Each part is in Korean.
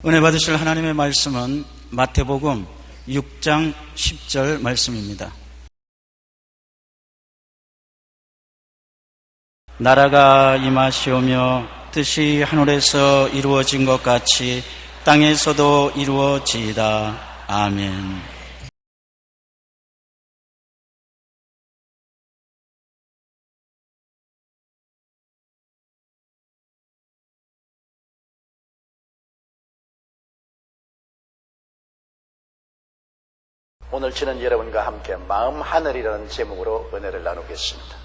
은혜 받으실 하나님의 말씀은 마태복음 6장 10절 말씀입니다. 나라가 임하시오며 뜻이 하늘에서 이루어진 것 같이 땅에서도 이루어지이다. 아멘. 오늘 저는 여러분과 함께 마음 하늘이라는 제목으로 은혜를 나누겠습니다.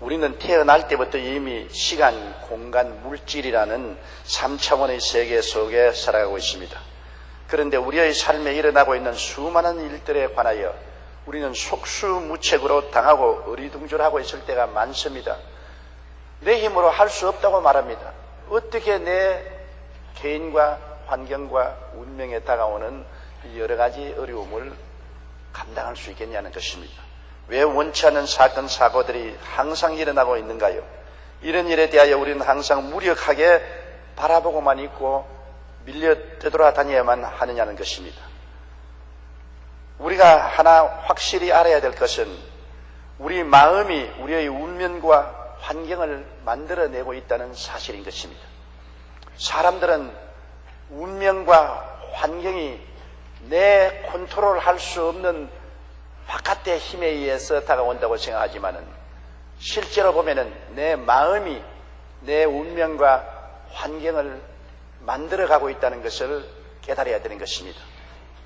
우리는 태어날 때부터 이미 시간, 공간, 물질이라는 3차원의 세계 속에 살아가고 있습니다. 그런데 우리의 삶에 일어나고 있는 수많은 일들에 관하여 우리는 속수무책으로 당하고 어리둥절하고 있을 때가 많습니다. 내 힘으로 할 수 없다고 말합니다. 어떻게 내 개인과 환경과 운명에 다가오는 여러 가지 어려움을 감당할 수 있겠냐는 것입니다. 왜 원치 않는 사건, 사고들이 항상 일어나고 있는가요? 이런 일에 대하여 우리는 항상 무력하게 바라보고만 있고 밀려 되돌아다녀야만 하느냐는 것입니다. 우리가 하나 확실히 알아야 될 것은 우리 마음이 우리의 운명과 환경을 만들어내고 있다는 사실인 것입니다. 사람들은 운명과 환경이 내 컨트롤할 수 없는 바깥의 힘에 의해서 다가온다고 생각하지만은 실제로 보면은 내 마음이 내 운명과 환경을 만들어가고 있다는 것을 깨달아야 되는 것입니다.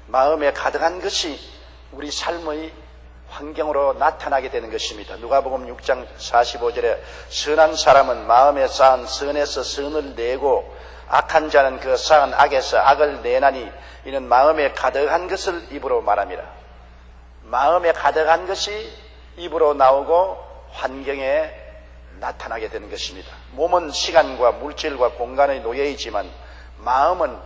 마음에 가득한 것이 우리 삶의 환경으로 나타나게 되는 것입니다. 누가복음 6장 45절에 선한 사람은 마음에 쌓은 선에서 선을 내고 악한 자는 그 쌓은 악에서 악을 내나니 이는 마음에 가득한 것을 입으로 말합니다. 마음에 가득한 것이 입으로 나오고 환경에 나타나게 되는 것입니다. 몸은 시간과 물질과 공간의 노예이지만 마음은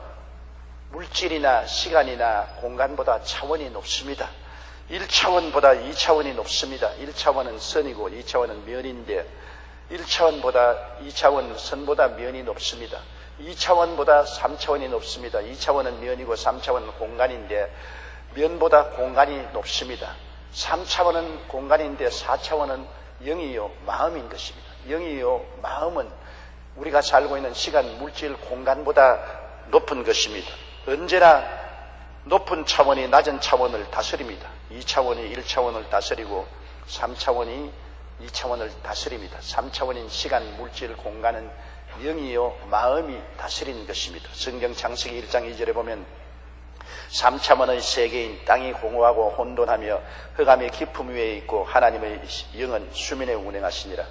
물질이나 시간이나 공간보다 차원이 높습니다. 1차원보다 2차원이 높습니다. 1차원은 선이고 2차원은 면인데 1차원보다 2차원 선보다 면이 높습니다. 2차원보다 3차원이 높습니다. 2차원은 면이고 3차원은 공간인데 면보다 공간이 높습니다. 3차원은 공간인데 4차원은 영이요 마음인 것입니다. 영이요 마음은 우리가 살고 있는 시간, 물질, 공간보다 높은 것입니다. 언제나 높은 차원이 낮은 차원을 다스립니다. 2차원이 1차원을 다스리고 3차원이 2차원을 다스립니다. 3차원인 시간, 물질, 공간은 영이요 마음이 다스리는 것입니다. 성경 창세기 1장 2절에 보면 3차원의 세계인 땅이 공허하고 혼돈하며 흑암의 깊음 위에 있고 하나님의 영은 수면에 운행하시니라.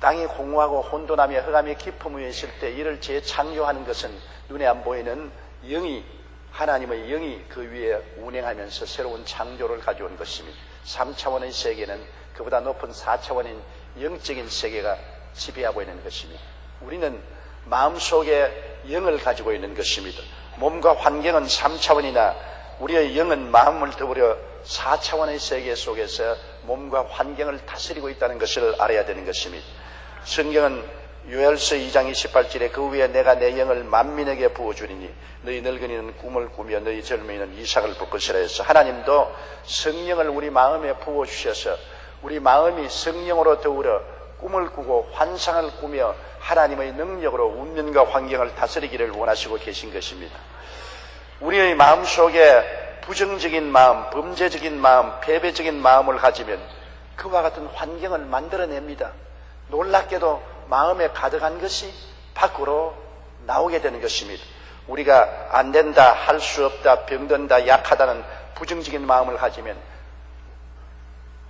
땅이 공허하고 혼돈하며 흑암의 깊음 위에 있을 때 이를 재창조하는 것은 눈에 안 보이는 영이, 하나님의 영이 그 위에 운행하면서 새로운 창조를 가져온 것입니다. 3차원의 세계는 그보다 높은 4차원인 영적인 세계가 지배하고 있는 것입니다. 우리는 마음속에 영을 가지고 있는 것입니다. 몸과 환경은 3차원이나 우리의 영은 마음을 더불어 4차원의 세계 속에서 몸과 환경을 다스리고 있다는 것을 알아야 되는 것입니다. 성경은 요엘서 2장 28절에 그 후에 내가 내 영을 만민에게 부어주리니 너희 늙은이는 꿈을 꾸며 너희 젊은이는 이삭을 볼 것이라 해서 하나님도 성령을 우리 마음에 부어주셔서 우리 마음이 성령으로 더불어 꿈을 꾸고 환상을 꾸며 하나님의 능력으로 운명과 환경을 다스리기를 원하시고 계신 것입니다. 우리의 마음속에 부정적인 마음, 범죄적인 마음, 패배적인 마음을 가지면 그와 같은 환경을 만들어냅니다. 놀랍게도 마음에 가득한 것이 밖으로 나오게 되는 것입니다. 우리가 안 된다, 할 수 없다, 병든다, 약하다는 부정적인 마음을 가지면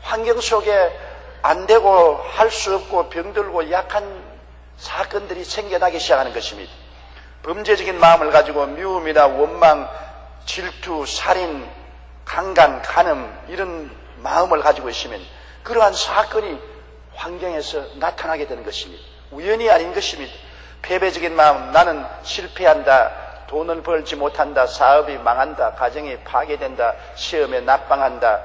환경 속에 안 되고 할 수 없고 병들고 약한 사건들이 생겨나기 시작하는 것입니다. 범죄적인 마음을 가지고 미움이나 원망, 질투, 살인, 강간, 간음 이런 마음을 가지고 있으면 그러한 사건이 환경에서 나타나게 되는 것입니다. 우연이 아닌 것입니다. 패배적인 마음, 나는 실패한다, 돈을 벌지 못한다, 사업이 망한다, 가정이 파괴된다, 시험에 낙방한다,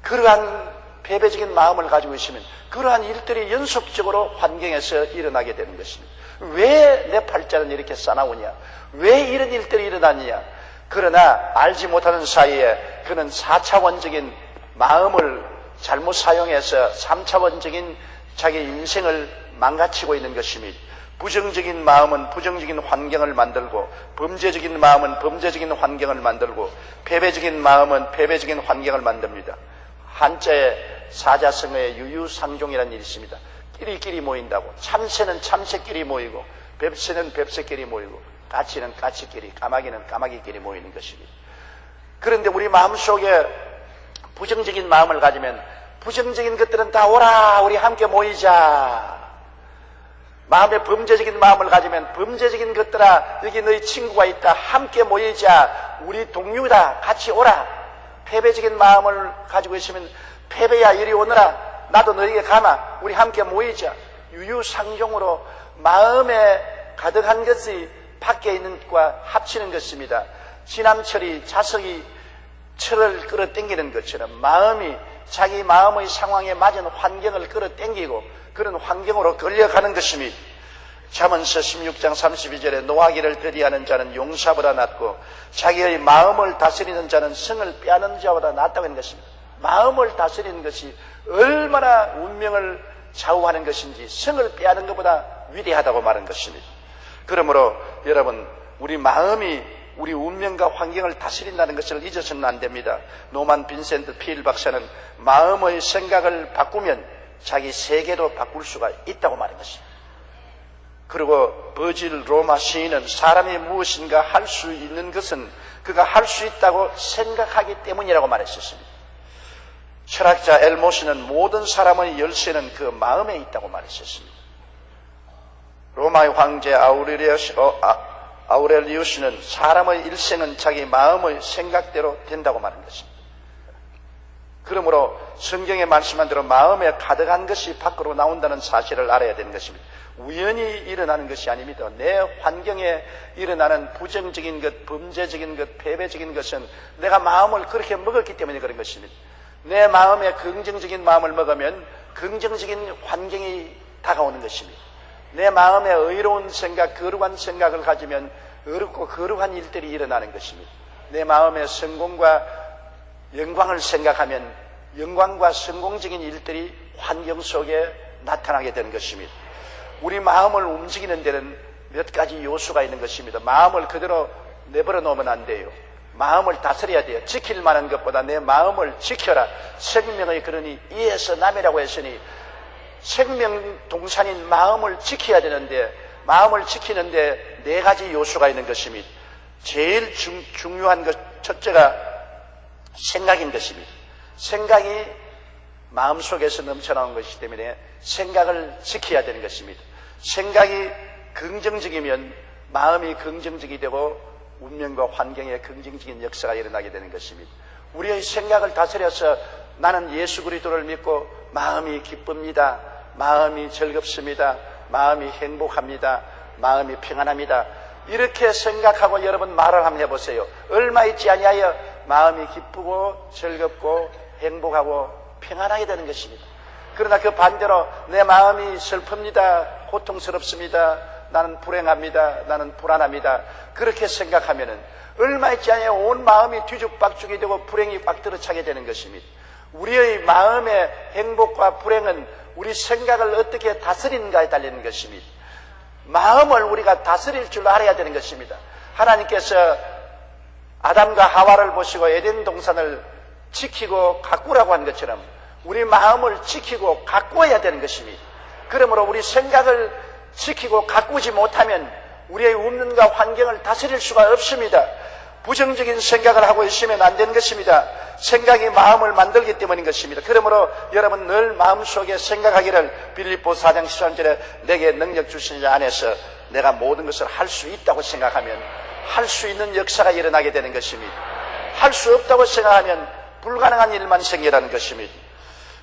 그러한 패배적인 마음을 가지고 있으면 그러한 일들이 연속적으로 환경에서 일어나게 되는 것입니다. 왜 내 팔자는 이렇게 싸나우냐? 왜 이런 일들이 일어나느냐? 그러나 알지 못하는 사이에 그는 4차원적인 마음을 잘못 사용해서 3차원적인 자기 인생을 망가치고 있는 것입니다. 부정적인 마음은 부정적인 환경을 만들고, 범죄적인 마음은 범죄적인 환경을 만들고, 패배적인 마음은 패배적인 환경을 만듭니다. 한자에 사자성어에 유유상종이라는 일이 있습니다. 끼리끼리 모인다고. 참새는 참새끼리 모이고, 뱁새는 뱁새끼리 모이고, 까치는 까치끼리, 까마귀는 까마귀끼리 모이는 것입니다. 그런데 우리 마음속에 부정적인 마음을 가지면 부정적인 것들은 다 오라, 우리 함께 모이자. 마음에 범죄적인 마음을 가지면 범죄적인 것들아, 여기 너희 친구가 있다, 함께 모이자, 우리 동료다, 같이 오라. 패배적인 마음을 가지고 있으면 패배야, 이리 오너라, 나도 너에게 가마, 우리 함께 모이자. 유유상종으로 마음에 가득한 것이 밖에 있는 것과 합치는 것입니다. 지남철이 자석이 철을 끌어당기는 것처럼 마음이 자기 마음의 상황에 맞은 환경을 끌어당기고 그런 환경으로 끌려가는 것입니다. 잠언서 16장 32절에 노하기를 더디하는 자는 용사보다 낫고 자기의 마음을 다스리는 자는 성을 빼앗는 자보다 낫다고 하는 것입니다. 마음을 다스리는 것이 얼마나 운명을 좌우하는 것인지 성을 빼앗는 것보다 위대하다고 말한 것입니다. 그러므로 여러분, 우리 마음이 우리 운명과 환경을 다스린다는 것을 잊어서는 안 됩니다. 노만 빈센트 필 박사는 마음의 생각을 바꾸면 자기 세계도 바꿀 수가 있다고 말한 것입니다. 그리고 버질 로마 시인은 사람이 무엇인가 할 수 있는 것은 그가 할 수 있다고 생각하기 때문이라고 말했었습니다. 철학자 엘모스는 모든 사람의 열쇠는 그 마음에 있다고 말했었습니다. 로마의 황제 아우렐리우스는 사람의 일생은 자기 마음의 생각대로 된다고 말한 것입니다. 그러므로 성경에 말씀한 대로 마음에 가득한 것이 밖으로 나온다는 사실을 알아야 되는 것입니다. 우연히 일어나는 것이 아닙니다. 내 환경에 일어나는 부정적인 것, 범죄적인 것, 패배적인 것은 내가 마음을 그렇게 먹었기 때문에 그런 것입니다. 내 마음에 긍정적인 마음을 먹으면 긍정적인 환경이 다가오는 것입니다. 내 마음에 의로운 생각, 거룩한 생각을 가지면 어렵고 거룩한 일들이 일어나는 것입니다. 내 마음에 성공과 영광을 생각하면 영광과 성공적인 일들이 환경 속에 나타나게 되는 것입니다. 우리 마음을 움직이는 데는 몇 가지 요소가 있는 것입니다. 마음을 그대로 내버려 놓으면 안 돼요. 마음을 다스려야 돼요. 지킬 만한 것보다 내 마음을 지켜라. 생명의 근원이 이에서 남이라고 했으니 생명 동산인 마음을 지켜야 되는데, 마음을 지키는데 네 가지 요소가 있는 것입니다. 제일 중요한 것, 첫째가 생각인 것입니다. 생각이 마음속에서 넘쳐나온 것이기 때문에 생각을 지켜야 되는 것입니다. 생각이 긍정적이면 마음이 긍정적이 되고 운명과 환경에 긍정적인 역사가 일어나게 되는 것입니다. 우리의 생각을 다스려서 나는 예수 그리스도를 믿고 마음이 기쁩니다, 마음이 즐겁습니다, 마음이 행복합니다, 마음이 평안합니다, 이렇게 생각하고 여러분 말을 한번 해보세요. 얼마 있지 아니하여 마음이 기쁘고 즐겁고 행복하고 평안하게 되는 것입니다. 그러나 그 반대로 내 마음이 슬픕니다, 고통스럽습니다, 나는 불행합니다, 나는 불안합니다, 그렇게 생각하면은 얼마 있지 않아요 온 마음이 뒤죽박죽이 되고 불행이 꽉 들어차게 되는 것입니다. 우리의 마음의 행복과 불행은 우리 생각을 어떻게 다스리는가에 달리는 것입니다. 마음을 우리가 다스릴 줄 알아야 되는 것입니다. 하나님께서 아담과 하와를 보시고 에덴 동산을 지키고 가꾸라고 한 것처럼 우리 마음을 지키고 가꾸어야 되는 것입니다. 그러므로 우리 생각을 지키고 가꾸지 못하면 우리의 운명과 환경을 다스릴 수가 없습니다. 부정적인 생각을 하고 있으면 안 되는 것입니다. 생각이 마음을 만들기 때문인 것입니다. 그러므로 여러분 늘 마음속에 생각하기를 빌립보 4장 13절에 내게 능력 주신 자 안에서 내가 모든 것을 할 수 있다고 생각하면 할 수 있는 역사가 일어나게 되는 것입니다. 할 수 없다고 생각하면 불가능한 일만 생기라는 것입니다.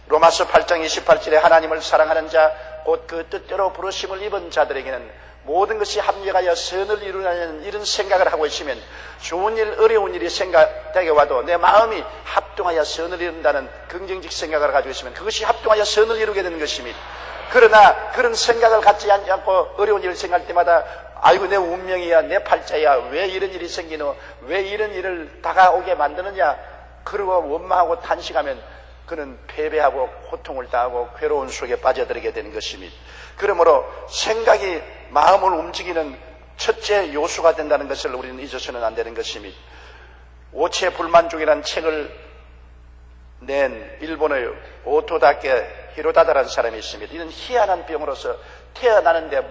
로마서 8장 28절에 하나님을 사랑하는 자 곧 그 뜻대로 부르심을 입은 자들에게는 모든 것이 합력하여 선을 이루는 이런 생각을 하고 있으면 좋은 일, 어려운 일이 생각되게 와도 내 마음이 합동하여 선을 이룬다는 긍정적 생각을 가지고 있으면 그것이 합동하여 선을 이루게 되는 것입니다. 그러나 그런 생각을 갖지 않고 어려운 일을 생각할 때마다 아이고 내 운명이야, 내 팔자야, 왜 이런 일이 생기노, 왜 이런 일을 다가오게 만드느냐, 그러고 원망하고 탄식하면 그는 패배하고 고통을 당하고 괴로운 속에 빠져들게 되는 것입니다. 그러므로 생각이 마음을 움직이는 첫째 요소가 된다는 것을 우리는 잊어서는 안 되는 것입니다. 오체 불만족이라는 책을 낸 일본의 오토다케 히로다다라는 사람이 있습니다. 이는 희한한 병으로서 태어나는데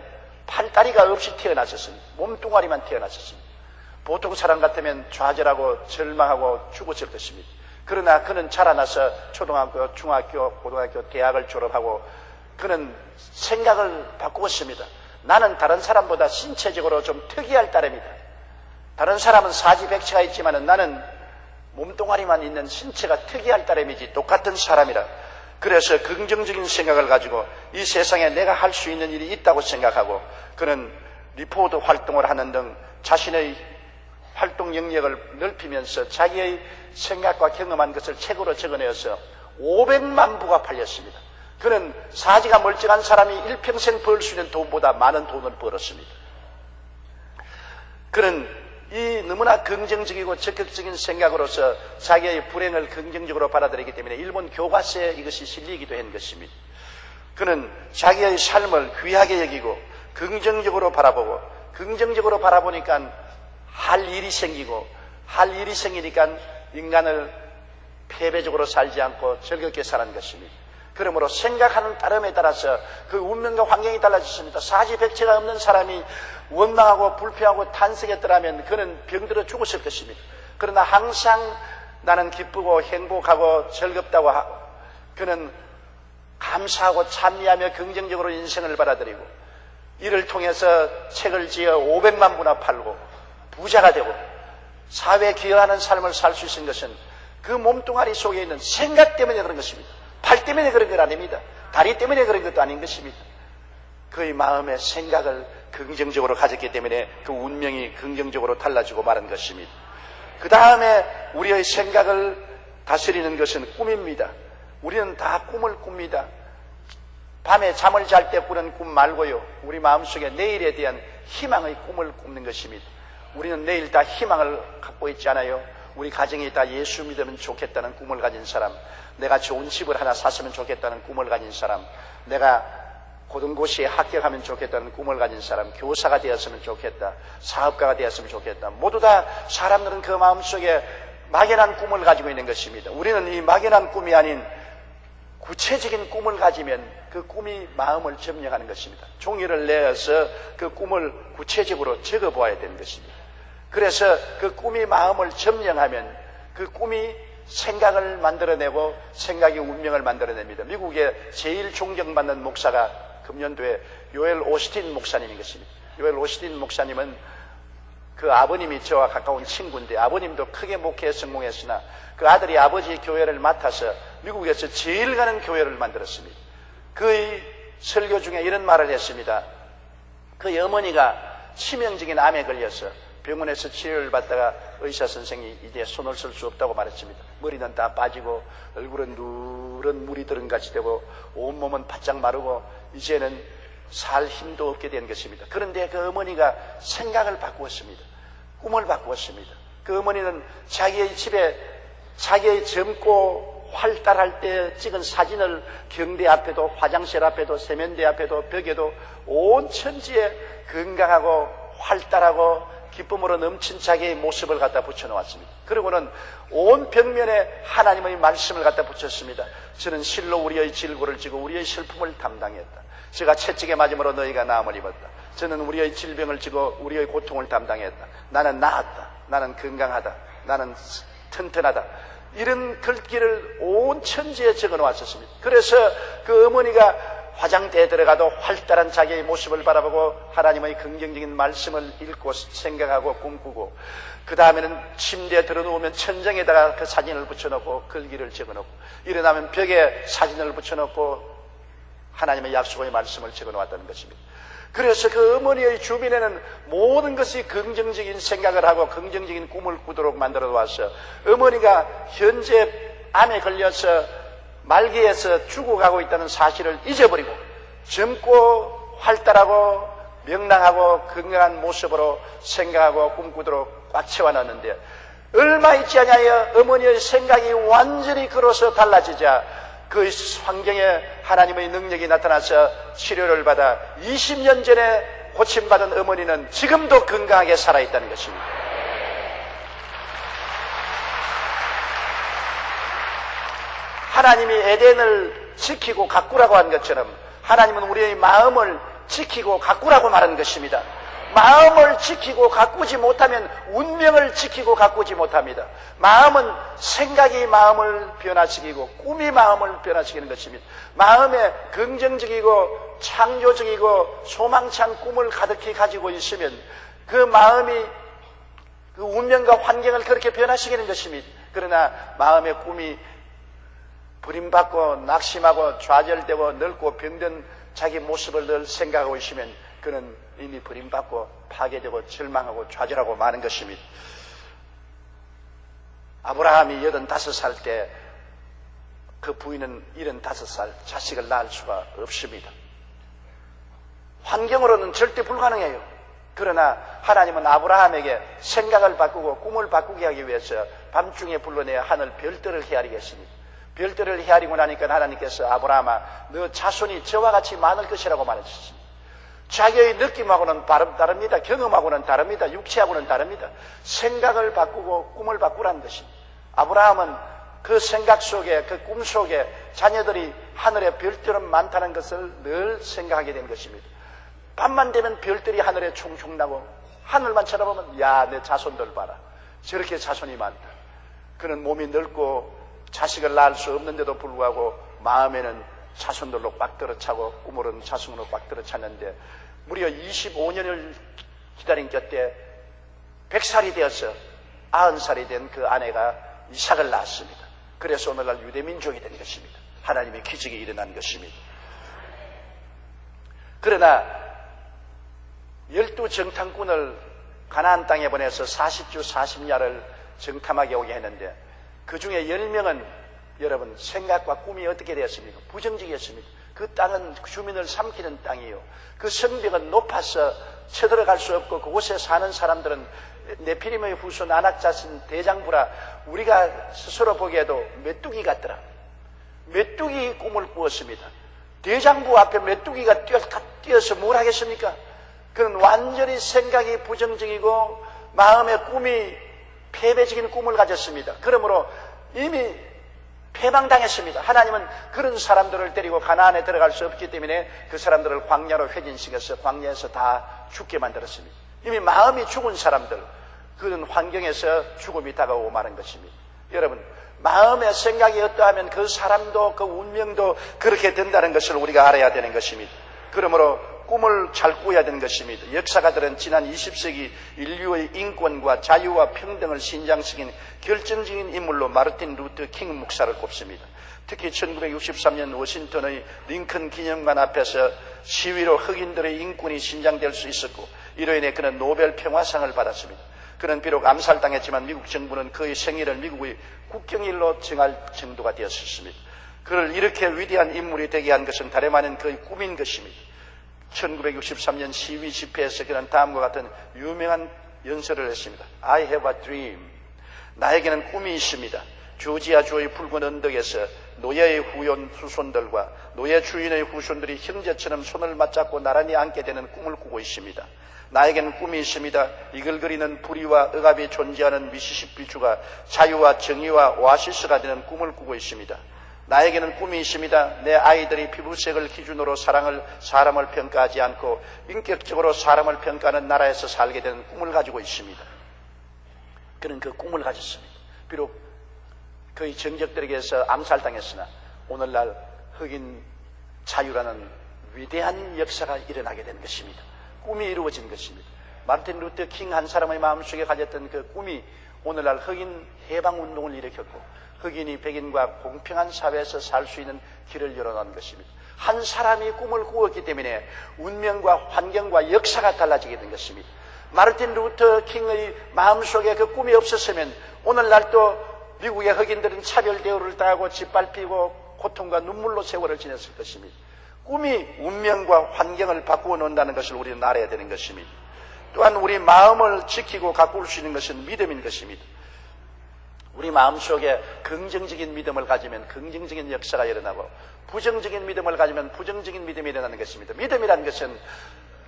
팔다리가 없이 태어났었습니다. 몸뚱아리만 태어났었습니다. 보통 사람 같으면 좌절하고 절망하고 죽었을 것입니다. 그러나 그는 자라나서 초등학교, 중학교, 고등학교, 대학을 졸업하고 그는 생각을 바꾸었습니다. 나는 다른 사람보다 신체적으로 좀 특이할 따름이다. 다른 사람은 사지백체가 있지만 나는 몸뚱아리만 있는 신체가 특이할 따름이지 똑같은 사람이라. 그래서 긍정적인 생각을 가지고 이 세상에 내가 할 수 있는 일이 있다고 생각하고 그는 리포트 활동을 하는 등 자신의 활동 영역을 넓히면서 자기의 생각과 경험한 것을 책으로 적어내어서 500만 부가 팔렸습니다. 그는 사지가 멀쩡한 사람이 일평생 벌 수 있는 돈보다 많은 돈을 벌었습니다. 그는 이 너무나 긍정적이고 적극적인 생각으로서 자기의 불행을 긍정적으로 받아들이기 때문에 일본 교과서에 이것이 실리기도 한 것입니다. 그는 자기의 삶을 귀하게 여기고 긍정적으로 바라보고 긍정적으로 바라보니까 할 일이 생기고 할 일이 생기니까 인간을 패배적으로 살지 않고 즐겁게 사는 것입니다. 그러므로 생각하는 따름에 따라서 그 운명과 환경이 달라졌습니다. 사지백체가 없는 사람이 원망하고 불평하고 탄식했더라면 그는 병들어 죽었을 것입니다. 그러나 항상 나는 기쁘고 행복하고 즐겁다고 하고 그는 감사하고 찬미하며 긍정적으로 인생을 받아들이고 이를 통해서 책을 지어 500만 부나 팔고 부자가 되고 사회에 기여하는 삶을 살 수 있는 것은 그 몸뚱아리 속에 있는 생각 때문에 그런 것입니다. 팔 때문에 그런 것 아닙니다. 다리 때문에 그런 것도 아닌 것입니다. 그의 마음의 생각을 긍정적으로 가졌기 때문에 그 운명이 긍정적으로 달라지고 마는 것입니다. 그 다음에 우리의 생각을 다스리는 것은 꿈입니다. 우리는 다 꿈을 꿉니다. 밤에 잠을 잘 때 꾸는 꿈 말고요. 우리 마음속에 내일에 대한 희망의 꿈을 꾸는 것입니다. 우리는 내일 다 희망을 갖고 있지 않아요? 우리 가정이 다 예수 믿으면 좋겠다는 꿈을 가진 사람, 내가 좋은 집을 하나 샀으면 좋겠다는 꿈을 가진 사람, 내가 고등고시에 합격하면 좋겠다는 꿈을 가진 사람, 교사가 되었으면 좋겠다, 사업가가 되었으면 좋겠다. 모두 다 사람들은 그 마음속에 막연한 꿈을 가지고 있는 것입니다. 우리는 이 막연한 꿈이 아닌 구체적인 꿈을 가지면 그 꿈이 마음을 점령하는 것입니다. 종이를 내어서 그 꿈을 구체적으로 적어보아야 되는 것입니다. 그래서 그 꿈이 마음을 점령하면 그 꿈이 생각을 만들어내고 생각이 운명을 만들어냅니다. 미국의 제일 존경받는 목사가 금년도에 요엘 오스틴 목사님인 것입니다. 요엘 오스틴 목사님은 그 아버님이 저와 가까운 친구인데 아버님도 크게 목회에 성공했으나 그 아들이 아버지 교회를 맡아서 미국에서 제일 가는 교회를 만들었습니다. 그의 설교 중에 이런 말을 했습니다. 그의 어머니가 치명적인 암에 걸려서 병원에서 치료를 받다가 의사 선생이 이제 손을 쓸 수 없다고 말했습니다. 머리는 다 빠지고 얼굴은 누런 물이 들은 같이 되고 온몸은 바짝 마르고 이제는 살 힘도 없게 된 것입니다. 그런데 그 어머니가 생각을 바꾸었습니다. 꿈을 바꾸었습니다. 그 어머니는 자기의 집에 자기의 젊고 활달할 때 찍은 사진을 경대 앞에도 화장실 앞에도 세면대 앞에도 벽에도 온 천지에 건강하고 활달하고 기쁨으로 넘친 자기의 모습을 갖다 붙여놓았습니다. 그리고는 온 벽면에 하나님의 말씀을 갖다 붙였습니다. 저는 실로 우리의 질고를 지고 우리의 슬픔을 담당했다. 제가 채찍에 맞음으로 너희가 나음을 입었다. 저는 우리의 질병을 지고 우리의 고통을 담당했다. 나는 나았다. 나는 건강하다. 나는 튼튼하다. 이런 글귀를 온 천지에 적어놓았었습니다. 그래서 그 어머니가 화장대에 들어가도 활달한 자기의 모습을 바라보고 하나님의 긍정적인 말씀을 읽고 생각하고 꿈꾸고, 그 다음에는 침대에 들어누우면 천장에다가 그 사진을 붙여놓고 글귀를 적어놓고, 일어나면 벽에 사진을 붙여놓고 하나님의 약속의 말씀을 적어놓았다는 것입니다. 그래서 그 어머니의 주변에는 모든 것이 긍정적인 생각을 하고 긍정적인 꿈을 꾸도록 만들어 놓았어. 어머니가 현재 암에 걸려서 말기에서 죽어가고 있다는 사실을 잊어버리고 젊고 활달하고 명랑하고 건강한 모습으로 생각하고 꿈꾸도록 꽉 채워놨는데, 얼마 있지 않아요 어머니의 생각이 완전히 걸어서 달라지자 그 환경에 하나님의 능력이 나타나서 치료를 받아 20년 전에 고침받은 어머니는 지금도 건강하게 살아있다는 것입니다. 하나님이 에덴을 지키고 가꾸라고 한 것처럼 하나님은 우리의 마음을 지키고 가꾸라고 말한 것입니다. 마음을 지키고 가꾸지 못하면 운명을 지키고 가꾸지 못합니다. 마음은 생각이 마음을 변화시키고 꿈이 마음을 변화시키는 것입니다. 마음에 긍정적이고 창조적이고 소망찬 꿈을 가득히 가지고 있으면 그 마음이 그 운명과 환경을 그렇게 변화시키는 것입니다. 그러나 마음의 꿈이 버림받고 낙심하고 좌절되고 늙고 병든 자기 모습을 늘 생각하고 있으면 그는 이미 버림받고 파괴되고 절망하고 좌절하고 마는 것입니다. 아브라함이 85살 때 그 부인은 75살 자식을 낳을 수가 없습니다. 환경으로는 절대 불가능해요. 그러나 하나님은 아브라함에게 생각을 바꾸고 꿈을 바꾸게 하기 위해서 밤중에 불러내어 하늘 별들을 헤아리겠습니다. 별들을 헤아리고 나니까 하나님께서 아브라함아, 너 자손이 저와 같이 많을 것이라고 말하셨습니다. 자기의 느낌하고는 다릅니다. 경험하고는 다릅니다. 육체하고는 다릅니다. 생각을 바꾸고 꿈을 바꾸라는 것입니다. 아브라함은 그 생각 속에, 그 꿈 속에 자녀들이 하늘에 별들은 많다는 것을 늘 생각하게 된 것입니다. 밤만 되면 별들이 하늘에 총총 나고 하늘만 쳐다보면 야, 내 자손들 봐라. 저렇게 자손이 많다. 그는 몸이 늙고 자식을 낳을 수 없는데도 불구하고 마음에는 자손들로 꽉 들어차고 꿈으로는 자손으로 꽉 들어찼는데, 무려 25년을 기다린 곁에 100살이 되어서 90살이 된 그 아내가 이삭을 낳았습니다. 그래서 오늘날 유대민족이 된 것입니다. 하나님의 기적이 일어난 것입니다. 그러나 12정탐꾼을 가나안 땅에 보내서 40주 40야를 정탐하게 오게 했는데, 그 중에 10명은 여러분 생각과 꿈이 어떻게 되었습니까? 부정적이었습니다. 그 땅은 주민을 삼키는 땅이요, 그 성벽은 높아서 쳐들어갈 수 없고 그곳에 사는 사람들은 네피림의 후손 아낙자신 대장부라 우리가 스스로 보기에도 메뚜기 같더라. 메뚜기 꿈을 꾸었습니다. 대장부 앞에 메뚜기가 뛰어서 뭘 하겠습니까? 그는 완전히 생각이 부정적이고 마음의 꿈이 패배적인 꿈을 가졌습니다. 그러므로 이미 패망당했습니다. 하나님은 그런 사람들을 데리고 가나안에 들어갈 수 없기 때문에 그 사람들을 광야로 회진시켜서 광야에서 다 죽게 만들었습니다. 이미 마음이 죽은 사람들, 그런 환경에서 죽음이 다가오고 마는 것입니다. 여러분, 마음의 생각이 어떠하면 그 사람도 그 운명도 그렇게 된다는 것을 우리가 알아야 되는 것입니다. 그러므로 꿈을 잘 꾸어야 되는 것입니다. 역사가들은 지난 20세기 인류의 인권과 자유와 평등을 신장시킨 결정적인 인물로 마르틴 루터 킹 목사를 꼽습니다. 특히 1963년 워싱턴의 링컨 기념관 앞에서 시위로 흑인들의 인권이 신장될 수 있었고, 이로 인해 그는 노벨 평화상을 받았습니다. 그는 비록 암살당했지만 미국 정부는 그의 생일을 미국의 국경일로 정할 정도가 되었습니다. 그를 이렇게 위대한 인물이 되게 한 것은 다름 아닌 그의 꿈인 것입니다. 1963년 시위 집회에서 그는 다음과 같은 유명한 연설을 했습니다. I have a dream. 나에게는 꿈이 있습니다. 조지아주의 붉은 언덕에서 노예의 후손들과 노예 주인의 후손들이 형제처럼 손을 맞잡고 나란히 앉게 되는 꿈을 꾸고 있습니다. 나에게는 꿈이 있습니다. 이글거리는 부리와 억압이 존재하는 미시시피주가 자유와 정의와 오아시스가 되는 꿈을 꾸고 있습니다. 나에게는 꿈이 있습니다. 내 아이들이 피부색을 기준으로 사람을 평가하지 않고 인격적으로 사람을 평가하는 나라에서 살게 되는 꿈을 가지고 있습니다. 그는 그 꿈을 가졌습니다. 비록 그의 정적들에게서 암살당했으나 오늘날 흑인 자유라는 위대한 역사가 일어나게 된 것입니다. 꿈이 이루어진 것입니다. 마르틴 루터 킹 한 사람의 마음속에 가졌던 그 꿈이 오늘날 흑인 해방운동을 일으켰고 흑인이 백인과 공평한 사회에서 살 수 있는 길을 열어놓은 것입니다. 한 사람이 꿈을 꾸었기 때문에 운명과 환경과 역사가 달라지게 된 것입니다. 마르틴 루터 킹의 마음속에 그 꿈이 없었으면 오늘날 또 미국의 흑인들은 차별 대우를 당하고 짓밟히고 고통과 눈물로 세월을 지냈을 것입니다. 꿈이 운명과 환경을 바꾸어 놓는다는 것을 우리는 알아야 되는 것입니다. 또한 우리 마음을 지키고 가꿀 수 있는 것은 믿음인 것입니다. 우리 마음속에 긍정적인 믿음을 가지면 긍정적인 역사가 일어나고 부정적인 믿음을 가지면 부정적인 믿음이 일어나는 것입니다. 믿음이라는 것은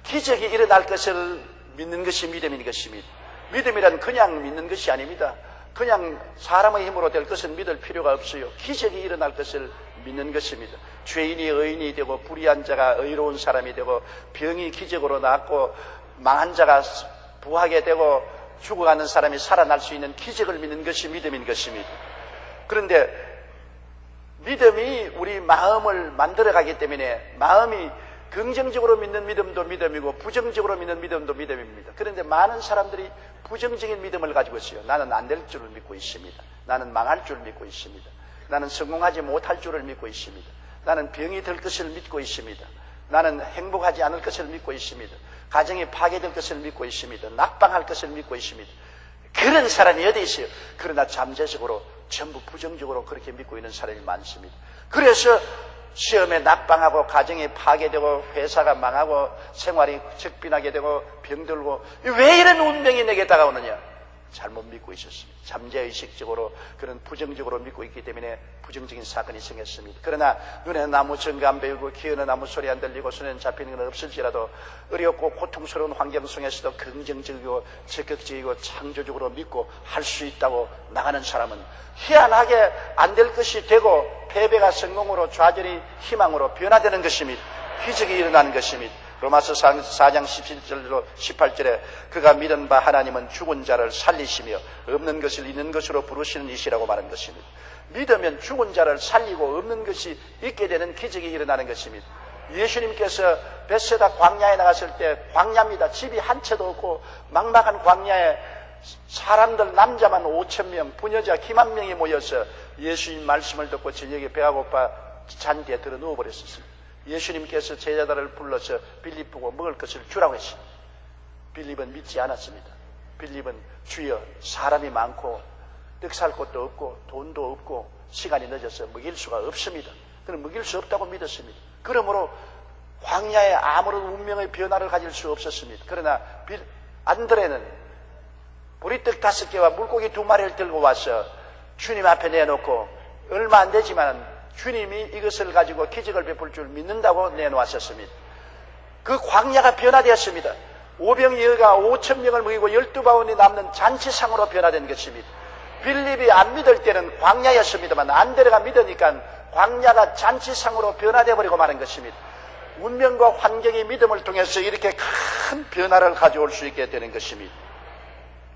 기적이 일어날 것을 믿는 것이 믿음인 것입니다. 믿음이란 그냥 믿는 것이 아닙니다. 그냥 사람의 힘으로 될 것은 믿을 필요가 없어요. 기적이 일어날 것을 믿는 것입니다. 죄인이 의인이 되고 불의한 자가 의로운 사람이 되고 병이 기적으로 낫고 망한 자가 부하게 되고 죽어가는 사람이 살아날 수 있는 기적을 믿는 것이 믿음인 것입니다. 그런데 믿음이 우리 마음을 만들어가기 때문에 마음이 긍정적으로 믿는 믿음도 믿음이고 부정적으로 믿는 믿음도 믿음입니다. 그런데 많은 사람들이 부정적인 믿음을 가지고 있어요. 나는 안 될 줄을 믿고 있습니다. 나는 망할 줄 믿고 있습니다. 나는 성공하지 못할 줄을 믿고 있습니다. 나는 병이 될 것을 믿고 있습니다. 나는 행복하지 않을 것을 믿고 있습니다. 가정이 파괴될 것을 믿고 있습니다. 낙방할 것을 믿고 있습니다. 그런 사람이 어디 있어요? 그러나 잠재적으로 전부 부정적으로 그렇게 믿고 있는 사람이 많습니다. 그래서 시험에 낙방하고 가정이 파괴되고 회사가 망하고 생활이 적빈하게 되고 병들고 왜 이런 운명이 내게 다가오느냐? 잘못 믿고 있었습니다. 잠재의식적으로 그런 부정적으로 믿고 있기 때문에 부정적인 사건이 생겼습니다. 그러나 눈에 나무 전가 안 배우고 귀에는 나무 소리 안 들리고 손에는 잡히는 건 없을지라도 어렵고 고통스러운 환경 속에서도 긍정적이고 적극적이고 창조적으로 믿고 할 수 있다고 나가는 사람은 희한하게 안 될 것이 되고 패배가 성공으로 좌절이 희망으로 변화되는 것입니다. 기적이 일어나는 것입니다. 로마서 4장 17절로 18절에 그가 믿은 바 하나님은 죽은 자를 살리시며 없는 것을 있는 것으로 부르시는 이시라고 말한 것입니다. 믿으면 죽은 자를 살리고 없는 것이 있게 되는 기적이 일어나는 것입니다. 예수님께서 벳세다 광야에 나갔을 때 광야입니다. 집이 한 채도 없고 막막한 광야에 사람들 남자만 5,000명, 부녀자 기만 명이 모여서 예수님 말씀을 듣고 저녁에 배가 고파 잔디에 들어 누워버렸습니다. 예수님께서 제자들을 불러서 빌립 보고 먹을 것을 주라고 했습니다. 빌립은 믿지 않았습니다. 빌립은 주여 사람이 많고 떡 살 곳도 없고 돈도 없고 시간이 늦어서 먹일 수가 없습니다. 그는 먹일 수 없다고 믿었습니다. 그러므로 광야에 아무런 운명의 변화를 가질 수 없었습니다. 그러나 안드레는 보리떡 5개와 물고기 2마리를 들고 와서 주님 앞에 내놓고 얼마 안 되지만 주님이 이것을 가지고 기적을 베풀 줄 믿는다고 내놓았었습니다. 그 광야가 변화되었습니다. 오병이어가 5,000명을 먹이고 12바운이 남는 잔치상으로 변화된 것입니다. 빌립이 안 믿을 때는 광야였습니다만 안드레가 믿으니까 광야가 잔치상으로 변화되어 버리고 마는 것입니다. 운명과 환경이 믿음을 통해서 이렇게 큰 변화를 가져올 수 있게 되는 것입니다.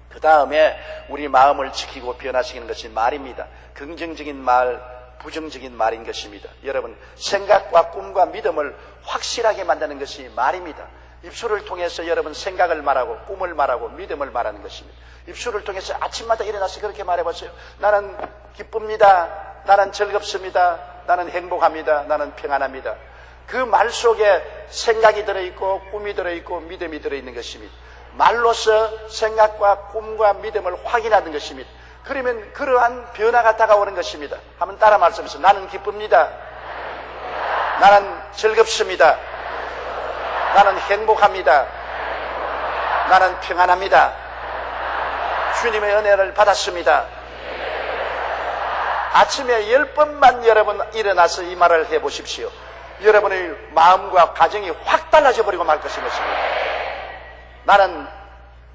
그 다음에 우리 마음을 지키고 변화시키는 것이 말입니다. 긍정적인 말, 부정적인 말인 것입니다. 여러분, 생각과 꿈과 믿음을 확실하게 만드는 것이 말입니다. 입술을 통해서 여러분 생각을 말하고 꿈을 말하고 믿음을 말하는 것입니다. 입술을 통해서 아침마다 일어나서 그렇게 말해보세요. 나는 기쁩니다. 나는 즐겁습니다. 나는 행복합니다. 나는 평안합니다. 그 말 속에 생각이 들어있고 꿈이 들어있고 믿음이 들어있는 것입니다. 말로서 생각과 꿈과 믿음을 확인하는 것입니다. 그러면 그러한 변화가 다가오는 것입니다. 한번 따라 말씀하세요. 나는 기쁩니다. 나는 즐겁습니다. 나는 행복합니다. 나는 평안합니다. 주님의 은혜를 받았습니다. 아침에 10번만 여러분 일어나서 이 말을 해보십시오. 여러분의 마음과 가정이 확 달라져 버리고 말 것입니다. 나는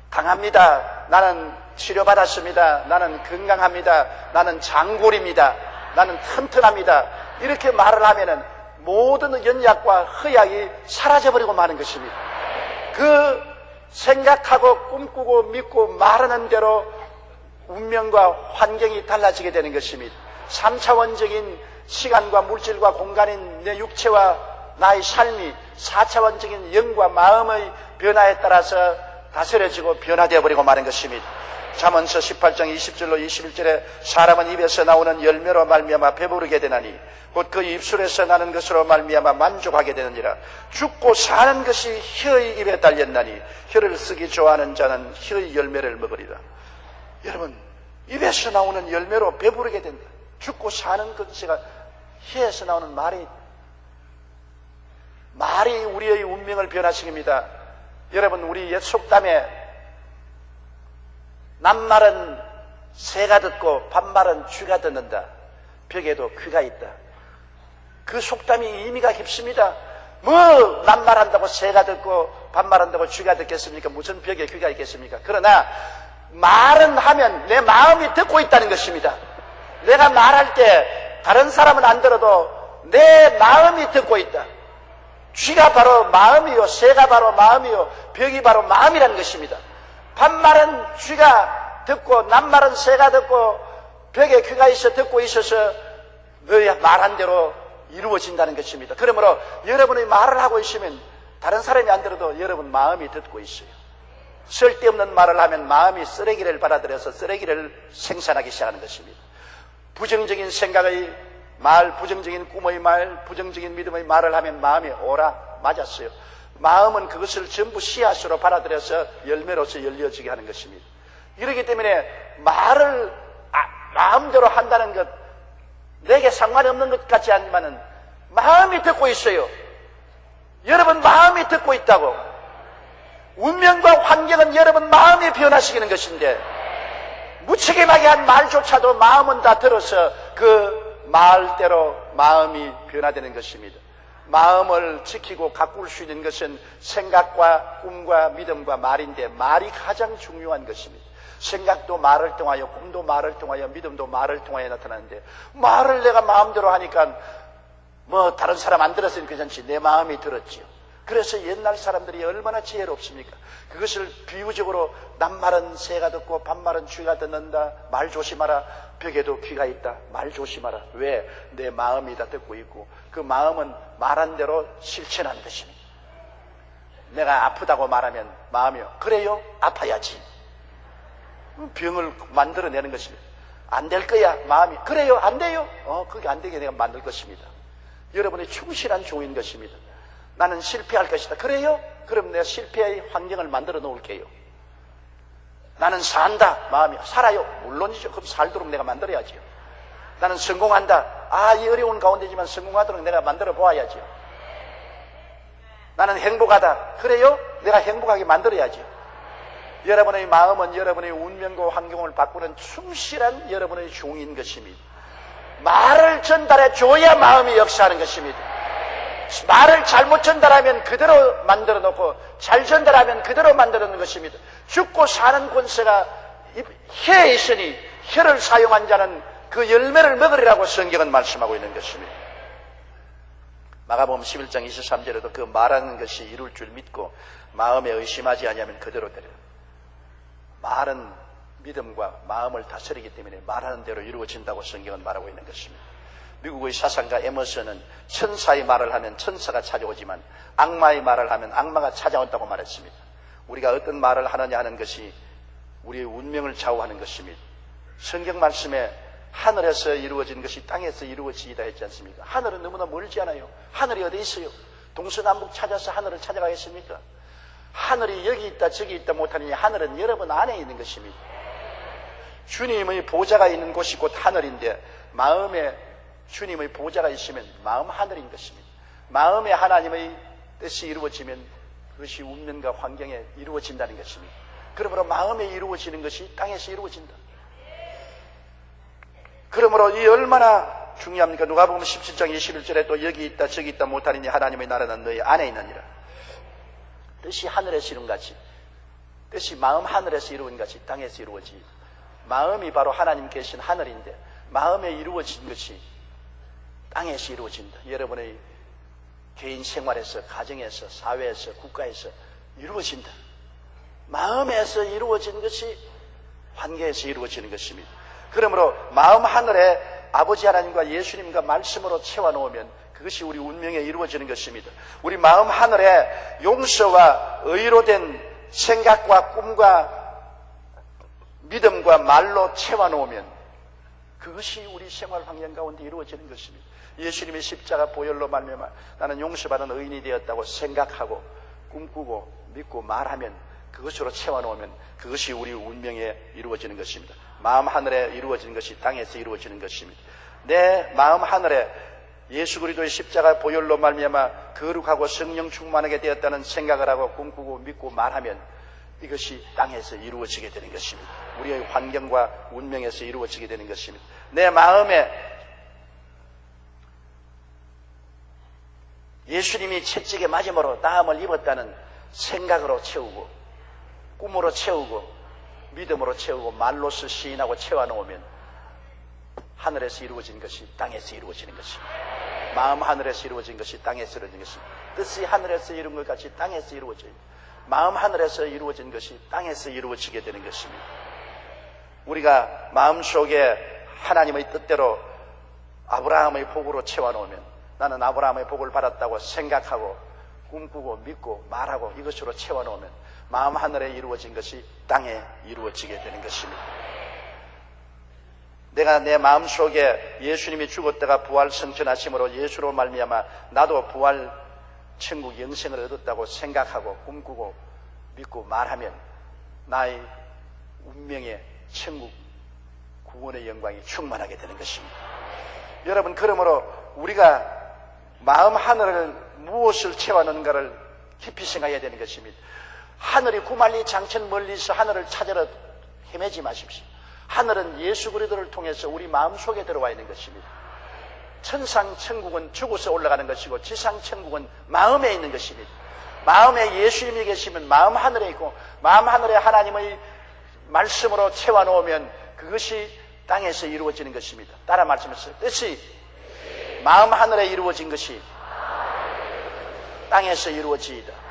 강합니다. 나는 치료받았습니다. 나는 건강합니다. 나는 장골입니다. 나는 튼튼합니다. 이렇게 말을 하면은 모든 연약과 허약이 사라져버리고 마는 것입니다. 그 생각하고 꿈꾸고 믿고 말하는 대로 운명과 환경이 달라지게 되는 것입니다. 3차원적인 시간과 물질과 공간인 내 육체와 나의 삶이 4차원적인 영과 마음의 변화에 따라서 다스려지고 변화되어 버리고 마는 것입니다. 잠언서 18장 20절로 21절에 사람은 입에서 나오는 열매로 말미암아 배부르게 되나니 곧 그 입술에서 나는 것으로 말미암아 만족하게 되느니라. 죽고 사는 것이 혀의 입에 달렸나니 혀를 쓰기 좋아하는 자는 혀의 열매를 먹으리라. 여러분, 입에서 나오는 열매로 배부르게 된다. 죽고 사는 것, 제가 혀에서 나오는 말이 우리의 운명을 변화시킵니다. 여러분, 우리 옛 속담에 낱말은 새가 듣고 반말은 쥐가 듣는다. 벽에도 귀가 있다. 그 속담이 의미가 깊습니다. 뭐 낱말한다고 새가 듣고 반말한다고 쥐가 듣겠습니까? 무슨 벽에 귀가 있겠습니까? 그러나 말은 하면 내 마음이 듣고 있다는 것입니다. 내가 말할 때 다른 사람은 안 들어도 내 마음이 듣고 있다. 쥐가 바로 마음이요, 새가 바로 마음이요, 벽이 바로 마음이라는 것입니다. 반말은 쥐가 듣고 낱말은 새가 듣고 벽에 귀가 있어 듣고 있어서 너의 말한 대로 이루어진다는 것입니다. 그러므로 여러분이 말을 하고 있으면 다른 사람이 안 들어도 여러분 마음이 듣고 있어요. 쓸데없는 말을 하면 마음이 쓰레기를 받아들여서 쓰레기를 생산하기 시작하는 것입니다. 부정적인 생각의 말, 부정적인 꿈의 말, 부정적인 믿음의 말을 하면 마음이 오라 맞았어요. 마음은 그것을 전부 씨앗으로 받아들여서 열매로서 열려지게 하는 것입니다. 이렇기 때문에 말을 마음대로 한다는 것, 내게 상관이 없는 것 같지 않지만은 마음이 듣고 있어요. 여러분 마음이 듣고 있다고. 운명과 환경은 여러분 마음이 변화시키는 것인데 무책임하게 한 말조차도 마음은 다 들어서 그 말대로 마음이 변화되는 것입니다. 마음을 지키고 가꿀 수 있는 것은 생각과 꿈과 믿음과 말인데 말이 가장 중요한 것입니다. 생각도 말을 통하여, 꿈도 말을 통하여, 믿음도 말을 통하여 나타나는데 말을 내가 마음대로 하니까 뭐 다른 사람 안 들었으면 괜찮지 내 마음이 들었지요. 그래서 옛날 사람들이 얼마나 지혜롭습니까? 그것을 비유적으로 낱말은 새가 듣고 반말은 쥐가 듣는다. 말 조심하라. 벽에도 귀가 있다. 말 조심하라. 왜? 내 마음이 다 듣고 있고 그 마음은 말한 대로 실천하는 것입니다. 내가 아프다고 말하면 마음이 그래요? 아파야지. 병을 만들어내는 것입니다. 안 될 거야. 마음이 그래요? 안 돼요? 그게 안 되게 내가 만들 것입니다. 여러분의 충실한 종인 것입니다. 나는 실패할 것이다. 그래요? 그럼 내가 실패의 환경을 만들어 놓을게요. 나는 산다. 마음이 살아요. 물론이죠. 그럼 살도록 내가 만들어야지요. 나는 성공한다. 이 어려운 가운데지만 성공하도록 내가 만들어 보아야지요. 나는 행복하다. 그래요? 내가 행복하게 만들어야지요. 여러분의 마음은 여러분의 운명과 환경을 바꾸는 충실한 여러분의 종인 것입니다. 말을 전달해 줘야 마음이 역사하는 것입니다. 말을 잘못 전달하면 그대로 만들어 놓고 잘 전달하면 그대로 만들어 놓는 것입니다. 죽고 사는 권세가 혀에 있으니 혀를 사용한 자는 그 열매를 먹으리라고 성경은 말씀하고 있는 것입니다. 마가복음 11장 23절에도 그 말하는 것이 이룰 줄 믿고 마음에 의심하지 아니하면 그대로 되리라. 말은 믿음과 마음을 다스리기 때문에 말하는 대로 이루어진다고 성경은 말하고 있는 것입니다. 미국의 사상가 에머슨은 천사의 말을 하면 천사가 찾아오지만 악마의 말을 하면 악마가 찾아온다고 말했습니다. 우리가 어떤 말을 하느냐 하는 것이 우리의 운명을 좌우하는 것입니다. 성경 말씀에 하늘에서 이루어진 것이 땅에서 이루어지다 했지 않습니까? 하늘은 너무나 멀지 않아요. 하늘이 어디 있어요? 동서남북 찾아서 하늘을 찾아가겠습니까? 하늘이 여기 있다 저기 있다 못하느니 하늘은 여러분 안에 있는 것입니다. 주님의 보좌가 있는 곳이 곧 하늘인데 마음에 주님의 보좌가 있으면 마음 하늘인 것입니다. 마음에 하나님의 뜻이 이루어지면 그것이 운명과 환경에 이루어진다는 것입니다. 그러므로 마음에 이루어지는 것이 땅에서 이루어진다. 그러므로 이 얼마나 중요합니까? 누가복음 17장 21절에 또 여기 있다 저기 있다 못하느니 하나님의 나라는 너희 안에 있느니라. 뜻이 하늘에서 이룬 같이 뜻이 마음 하늘에서 이루어진 같이 땅에서 이루어지. 마음이 바로 하나님 계신 하늘인데 마음에 이루어진 것이 땅에서 이루어진다. 여러분의 개인 생활에서, 가정에서, 사회에서, 국가에서 이루어진다. 마음에서 이루어진 것이 환경에서 이루어지는 것입니다. 그러므로 마음 하늘에 아버지 하나님과 예수님과 말씀으로 채워놓으면 그것이 우리 운명에 이루어지는 것입니다. 우리 마음 하늘에 용서와 의로 된 생각과 꿈과 믿음과 말로 채워놓으면 그것이 우리 생활 환경 가운데 이루어지는 것입니다. 예수님의 십자가 보혈로 말미암아 나는 용서받은 의인이 되었다고 생각하고 꿈꾸고 믿고 말하면 그것으로 채워놓으면 그것이 우리 운명에 이루어지는 것입니다. 마음 하늘에 이루어지는 것이 땅에서 이루어지는 것입니다. 내 마음 하늘에 예수 그리스도의 십자가 보혈로 말미암아 거룩하고 성령 충만하게 되었다는 생각을 하고 꿈꾸고 믿고 말하면 이것이 땅에서 이루어지게 되는 것입니다. 우리의 환경과 운명에서 이루어지게 되는 것입니다. 내 마음에 예수님이 채찍에 맞음으로 나음을 입었다는 생각으로 채우고 꿈으로 채우고 믿음으로 채우고 말로서 시인하고 채워놓으면 하늘에서 이루어진 것이 땅에서 이루어지는 것입니다. 마음 하늘에서 이루어진 것이 땅에서 이루어진 것입니다. 뜻이 하늘에서 이룬 것 같이 땅에서 이루어져요. 마음 하늘에서 이루어진 것이 땅에서 이루어지게 되는 것입니다. 우리가 마음속에 하나님의 뜻대로 아브라함의 복으로 채워놓으면 나는 아브라함의 복을 받았다고 생각하고 꿈꾸고 믿고 말하고 이것으로 채워놓으면 마음 하늘에 이루어진 것이 땅에 이루어지게 되는 것입니다. 내가 내 마음속에 예수님이 죽었다가 부활 승천하심으로 예수로 말미암아 나도 부활 천국 영생을 얻었다고 생각하고 꿈꾸고 믿고 말하면 나의 운명의 천국 구원의 영광이 충만하게 되는 것입니다. 여러분, 그러므로 우리가 마음 하늘을 무엇을 채워넣는가를 깊이 생각해야 되는 것입니다. 하늘이 구만리 장천 멀리서 하늘을 찾으러 헤매지 마십시오. 하늘은 예수 그리스도를 통해서 우리 마음속에 들어와 있는 것입니다. 천상 천국은 죽어서 올라가는 것이고 지상 천국은 마음에 있는 것입니다. 마음에 예수님이 계시면 마음 하늘에 있고 마음 하늘에 하나님의 말씀으로 채워놓으면 그것이 땅에서 이루어지는 것입니다. 따라 말씀하세요. 뜻이 마음 하늘에 이루어진 것이 땅에서 이루어지이다.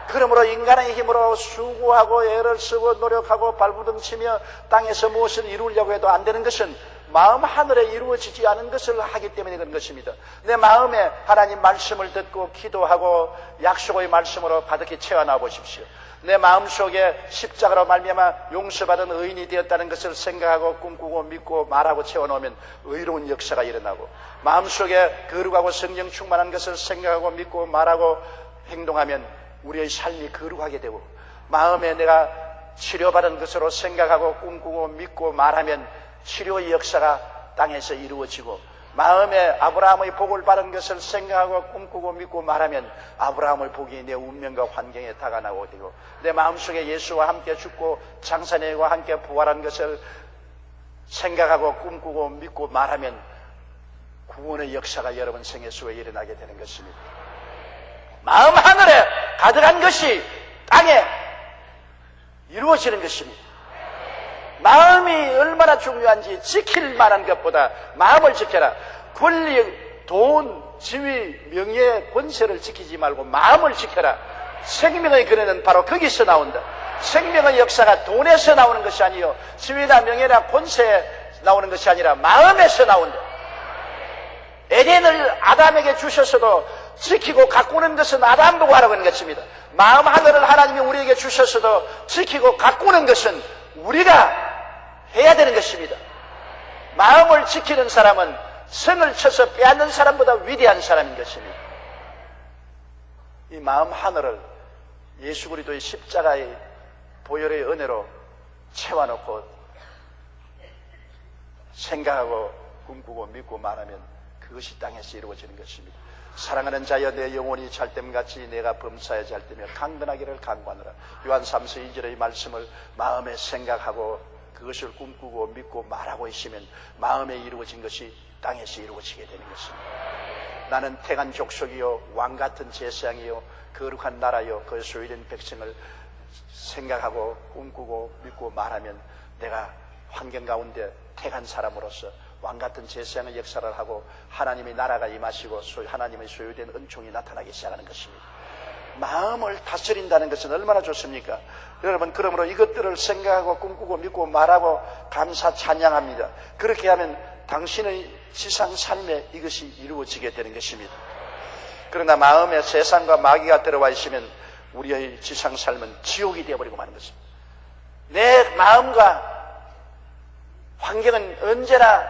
그러므로 인간의 힘으로 수고하고 애를 쓰고 노력하고 발부둥치며 땅에서 무엇을 이루려고 해도 안 되는 것은 마음 하늘에 이루어지지 않은 것을 하기 때문에 그런 것입니다. 내 마음에 하나님 말씀을 듣고 기도하고 약속의 말씀으로 가득히 채워놔 보십시오. 내 마음속에 십자가로 말미암아 용서받은 의인이 되었다는 것을 생각하고 꿈꾸고 믿고 말하고 채워놓으면 의로운 역사가 일어나고, 마음속에 거룩하고 성령 충만한 것을 생각하고 믿고 말하고 행동하면 우리의 삶이 거룩하게 되고, 마음에 내가 치료받은 것으로 생각하고 꿈꾸고 믿고 말하면 치료의 역사가 땅에서 이루어지고, 마음에 아브라함의 복을 받은 것을 생각하고 꿈꾸고 믿고 말하면 아브라함의 복이 내 운명과 환경에 다가나고 되고, 내 마음속에 예수와 함께 죽고 장사내와 함께 부활한 것을 생각하고 꿈꾸고 믿고 말하면 구원의 역사가 여러분 생애 속에 일어나게 되는 것입니다. 마음 하늘에 가득한 것이 땅에 이루어지는 것입니다. 마음이 얼마나 중요한지 지킬 만한 것보다 마음을 지켜라. 권리, 돈, 지위, 명예, 권세를 지키지 말고 마음을 지켜라. 생명의 근원은 바로 거기서 나온다. 생명의 역사가 돈에서 나오는 것이 아니요, 지위나 명예나 권세에 나오는 것이 아니라 마음에서 나온다. 에덴을 아담에게 주셨어도 지키고 가꾸는 것은 아담 보고 하라고 하는 것입니다. 마음 하늘을 하나님이 우리에게 주셨어도 지키고 가꾸는 것은 우리가 해야 되는 것입니다. 마음을 지키는 사람은 성을 쳐서 빼앗는 사람보다 위대한 사람인 것입니다. 이 마음 하늘을 예수 그리스도의 십자가의 보혈의 은혜로 채워놓고 생각하고 꿈꾸고 믿고 말하면 그것이 땅에서 이루어지는 것입니다. 사랑하는 자여, 내 영혼이 잘됨같이 내가 범사에 잘되며 강건하기를 간구하노라. 요한 3서 2절의 말씀을 마음에 생각하고 그것을 꿈꾸고 믿고 말하고 있으면 마음에 이루어진 것이 땅에서 이루어지게 되는 것입니다. 나는 택한 족속이요 왕같은 제사장이요 거룩한 나라요 그 소유된 백성을 생각하고 꿈꾸고 믿고 말하면 내가 환경 가운데 택한 사람으로서 왕같은 제사장의 역사를 하고 하나님의 나라가 임하시고 하나님의 소유된 은총이 나타나기 시작하는 것입니다. 마음을 다스린다는 것은 얼마나 좋습니까? 여러분, 그러므로 이것들을 생각하고 꿈꾸고 믿고 말하고 감사 찬양합니다. 그렇게 하면 당신의 지상 삶에 이것이 이루어지게 되는 것입니다. 그러나 마음에 세상과 마귀가 들어와 있으면 우리의 지상 삶은 지옥이 되어버리고 마는 것입니다. 내 마음과 환경은 언제나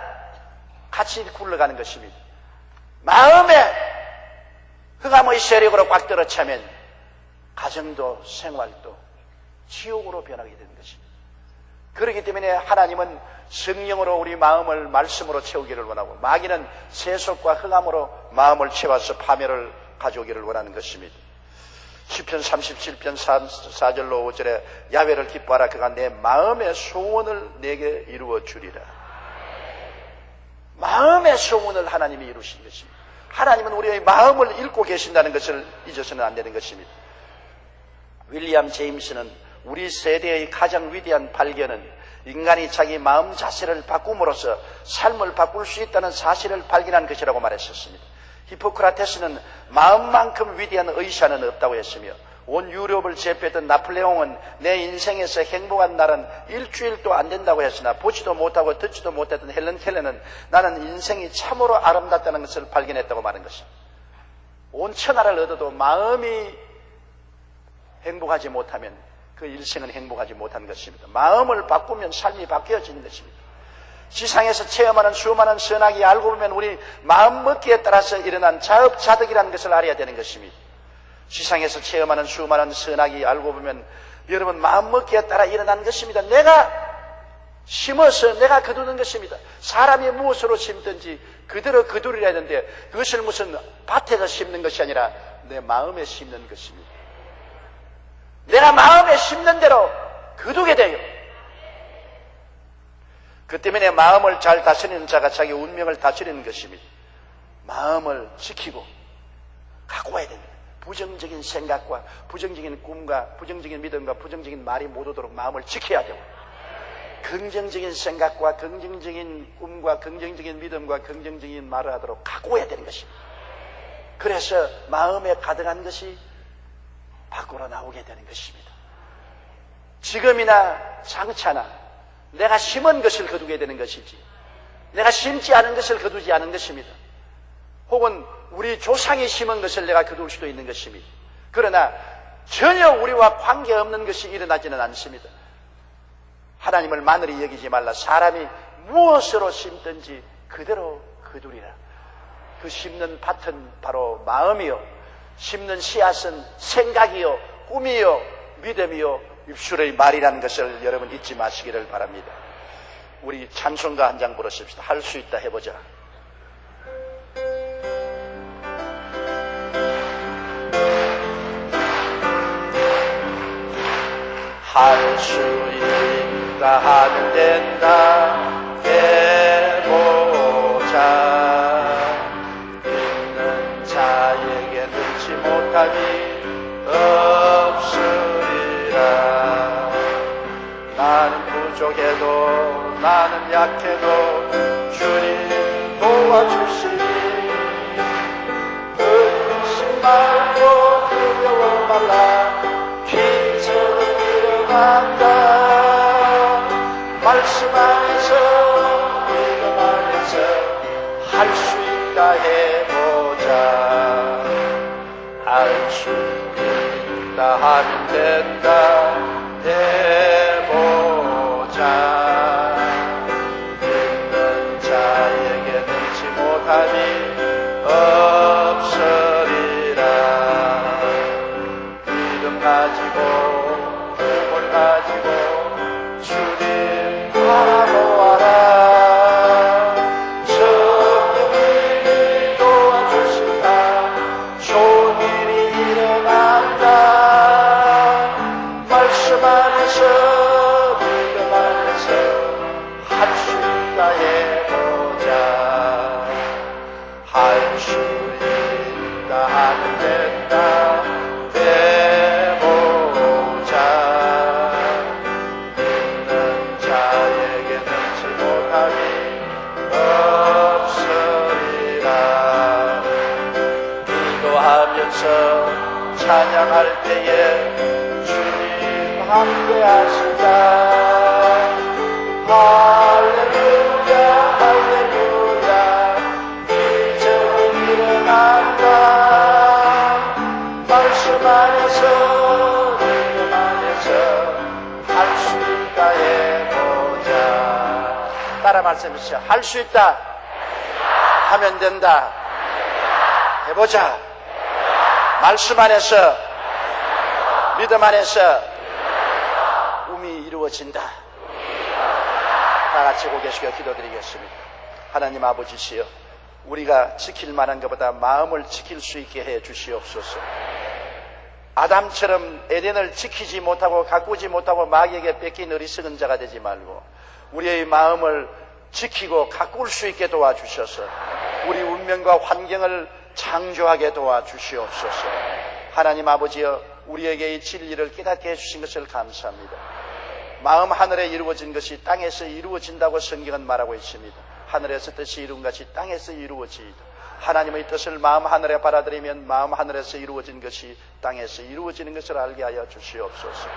같이 굴러가는 것입니다. 마음에 흑암의 세력으로 꽉 들어차면 가정도 생활도 지옥으로 변하게 되는 것입니다. 그렇기 때문에 하나님은 성령으로 우리 마음을 말씀으로 채우기를 원하고, 마귀는 세속과 흑암으로 마음을 채워서 파멸을 가져오기를 원하는 것입니다. 시편 37편 4절로 5절에 야훼를 기뻐하라. 그가 내 마음의 소원을 내게 이루어 주리라. 마음의 소원을 하나님이 이루신 것입니다. 하나님은 우리의 마음을 읽고 계신다는 것을 잊어서는 안 되는 것입니다. 윌리엄 제임스는 우리 세대의 가장 위대한 발견은 인간이 자기 마음 자세를 바꿈으로써 삶을 바꿀 수 있다는 사실을 발견한 것이라고 말했었습니다. 히포크라테스는 마음만큼 위대한 의사는 없다고 했으며, 온 유럽을 제패했던 나폴레옹은 내 인생에서 행복한 날은 일주일도 안 된다고 했으나 보지도 못하고 듣지도 못했던 헬렌 켈러는 나는 인생이 참으로 아름답다는 것을 발견했다고 말한 것입니다. 온 천하를 얻어도 마음이 행복하지 못하면 그 일생은 행복하지 못한 것입니다. 마음을 바꾸면 삶이 바뀌어지는 것입니다. 지상에서 체험하는 수많은 선악이 알고 보면 우리 마음먹기에 따라서 일어난 자업자득이라는 것을 알아야 되는 것입니다. 지상에서 체험하는 수많은 선악이 알고 보면 여러분 마음먹기에 따라 일어난 것입니다. 내가 심어서 내가 거두는 것입니다. 사람이 무엇으로 심든지 그대로 거두리라 했는데, 그것을 무슨 밭에서 심는 것이 아니라 내 마음에 심는 것입니다. 내가 마음에 심는 대로 거두게 돼요. 그 때문에 마음을 잘 다스리는 자가 자기 운명을 다스리는 것입니다. 마음을 지키고 가꿔야 됩니다. 부정적인 생각과 부정적인 꿈과 부정적인 믿음과 부정적인 말이 못 오도록 마음을 지켜야 되고, 긍정적인 생각과 긍정적인 꿈과 긍정적인 믿음과 긍정적인 말을 하도록 가꿔야 되는 것입니다. 그래서 마음에 가득한 것이 밖으로 나오게 되는 것입니다. 지금이나 장차나 내가 심은 것을 거두게 되는 것이지, 내가 심지 않은 것을 거두지 않은 것입니다. 혹은 우리 조상이 심은 것을 내가 거둘 수도 있는 것입니다. 그러나 전혀 우리와 관계없는 것이 일어나지는 않습니다. 하나님을 마늘이 여기지 말라. 사람이 무엇으로 심든지 그대로 거두리라. 그 심는 밭은 바로 마음이요, 심는 씨앗은 생각이요, 꿈이요, 믿음이요, 입술의 말이라는 것을 여러분 잊지 마시기를 바랍니다. 우리 찬송가 한 장 부르십시다. 할 수 있다 해보자. 할 수 있다 하면 된다 해보자. 있는 자에게 넣지 못함이 없으리라. 나는 부족해도 나는 약해도 주님 도와주시니 의심 말고 두려워 말라. 기적은 일어난다. 말씀 안에서 믿음 안에서 할 수 있다 해보자. 할 수 있다 하면 된다 해보자. 믿는 자에게 넣지 못함이 없으리라. 믿음 가지고 꿈을 가지고 주님 바라보아라. 성령님이 도와주신다. 좋은 일이 일어난다. 말씀 안에서 믿음 안에서 할 수 있다 해보자. 할 수 있다 하면 된다 해보자. 믿는 자에게 넣지 못함이 없으리라. 기도하면서 찬양할 때에 주님 함께하신다. 할렐루야 할렐루야 따라 말씀하시죠. 할 수 있다. 하면 된다. 해보자. 말씀 안에서, 믿음 안에서 꿈이 이루어진다. 다 같이 고개 숙여 기도드리겠습니다. 하나님 아버지시여, 우리가 지킬 만한 것보다 마음을 지킬 수 있게 해 주시옵소서. 아담처럼 에덴을 지키지 못하고 가꾸지 못하고 마귀에게 뺏긴 어리석은 자가 되지 말고 우리의 마음을 지키고 가꿀 수 있게 도와주셔서 우리 운명과 환경을 창조하게 도와주시옵소서. 하나님 아버지여, 우리에게 이 진리를 깨닫게 해주신 것을 감사합니다. 마음 하늘에 이루어진 것이 땅에서 이루어진다고 성경은 말하고 있습니다. 하늘에서 뜻이 이룬 것이 땅에서 이루어지이다. 하나님의 뜻을 마음 하늘에 받아들이면 마음 하늘에서 이루어진 것이 땅에서 이루어지는 것을 알게 하여 주시옵소서.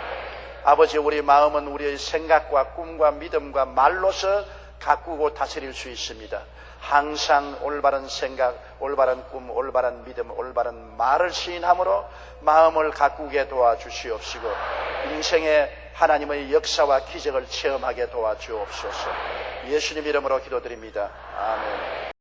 아버지, 우리 마음은 우리의 생각과 꿈과 믿음과 말로서 가꾸고 다스릴 수 있습니다. 항상 올바른 생각, 올바른 꿈, 올바른 믿음, 올바른 말을 시인함으로 마음을 가꾸게 도와주시옵시고 인생의 하나님의 역사와 기적을 체험하게 도와주옵소서. 예수님 이름으로 기도드립니다. 아멘.